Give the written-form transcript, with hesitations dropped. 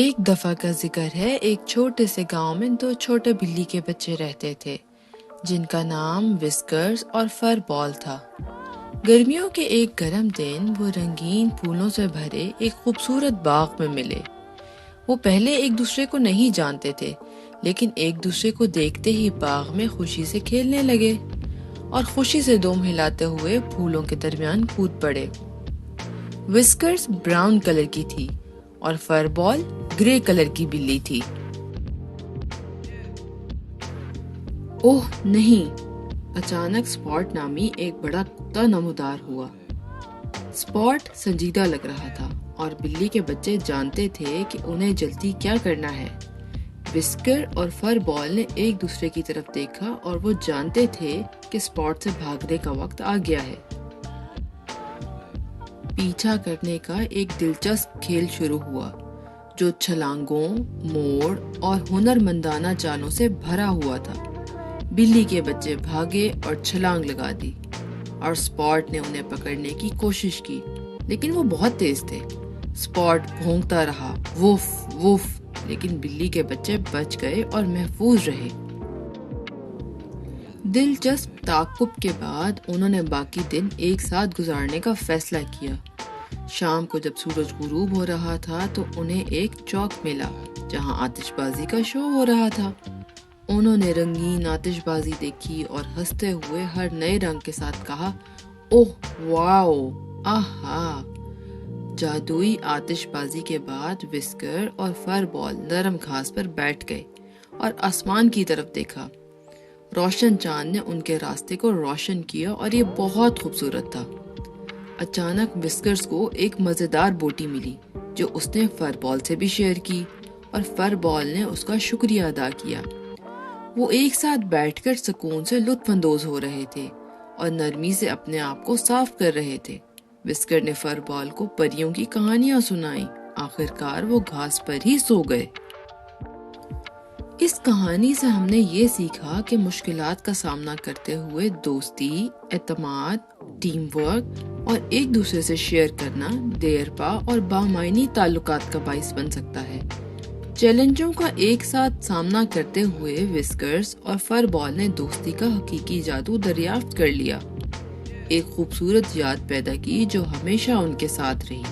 ایک دفعہ کا ذکر ہے، ایک چھوٹے سے گاؤں میں دو چھوٹے بلی کے بچے رہتے تھے جن کا نام وسکرز اور فر بال تھا۔ گرمیوں کے ایک گرم دن وہ رنگین پھولوں سے بھرے ایک خوبصورت باغ میں ملے۔ وہ پہلے ایک دوسرے کو نہیں جانتے تھے، لیکن ایک دوسرے کو دیکھتے ہی باغ میں خوشی سے کھیلنے لگے اور خوشی سے دم ہلاتے ہوئے پھولوں کے درمیان کود پڑے۔ وسکرز براؤن کلر کی تھی اور فر بال گرے کلر کی بلی تھی۔ اوہ نہیں! اچانک سپاٹ نامی ایک بڑا کتا نمودار ہوا۔ سپاٹ سنجیدہ لگ رہا تھا اور بلی کے بچے جانتے تھے کہ انہیں جلدی کیا کرنا ہے۔ وسکر اور فر بال نے ایک دوسرے کی طرف دیکھا اور وہ جانتے تھے کہ سپاٹ سے بھاگنے کا وقت آ گیا ہے۔ پیچھا کرنے کا ایک دلچسپ کھیل شروع ہوا جو چھلانگوں، موڑ اور ہنرمندانہ چالوں سے بھرا ہوا تھا۔ بلی کے بچے بھاگے اور چھلانگ لگا دی اور سپاٹ نے انہیں پکڑنے کی کوشش کی، لیکن وہ بہت تیز تھے۔ سپاٹ بھونکتا رہا، وف وف، لیکن بلی کے بچے بچ گئے اور محفوظ رہے۔ دلچسپ تعاقب کے بعد انہوں نے باقی دن ایک ساتھ گزارنے کا فیصلہ کیا۔ شام کو جب سورج غروب ہو رہا تھا تو انہیں ایک چوک ملا جہاں آتش بازی کا شو ہو رہا تھا۔ انہوں نے رنگین آتش بازی دیکھی اور ہنستے ہوئے ہر نئے رنگ کے ساتھ کہا، اوہ واو، آہا! جادوئی آتش بازی کے بعد وسکر اور فر بال نرم گھاس پر بیٹھ گئے اور آسمان کی طرف دیکھا۔ روشن چاند نے ان کے راستے کو روشن کیا اور یہ بہت خوبصورت تھا۔ اچانک وسکرز کو ایک مزیدار بوٹی ملی جو اس نے فر بال سے بھی شیئر کی اور فر بال نے اس کا شکریہ ادا کیا۔ وہ ایک ساتھ بیٹھ کر سکون سے لطف اندوز ہو رہے تھے اور نرمی سے اپنے آپ کو صاف کر رہے تھے۔ وسکر نے فر بال کو پریوں کی کہانیاں سنائیں۔ آخرکار وہ گھاس پر ہی سو گئے۔ اس کہانی سے ہم نے یہ سیکھا کہ مشکلات کا سامنا کرتے ہوئے دوستی، اعتماد، ٹیم ورک اور ایک دوسرے سے شیئر کرنا دیرپا اور بامعنی تعلقات کا باعث بن سکتا ہے۔ چیلنجوں کا ایک ساتھ سامنا کرتے ہوئے وسکرز اور فر بال نے دوستی کا حقیقی جادو دریافت کر لیا، ایک خوبصورت یاد پیدا کی جو ہمیشہ ان کے ساتھ رہی۔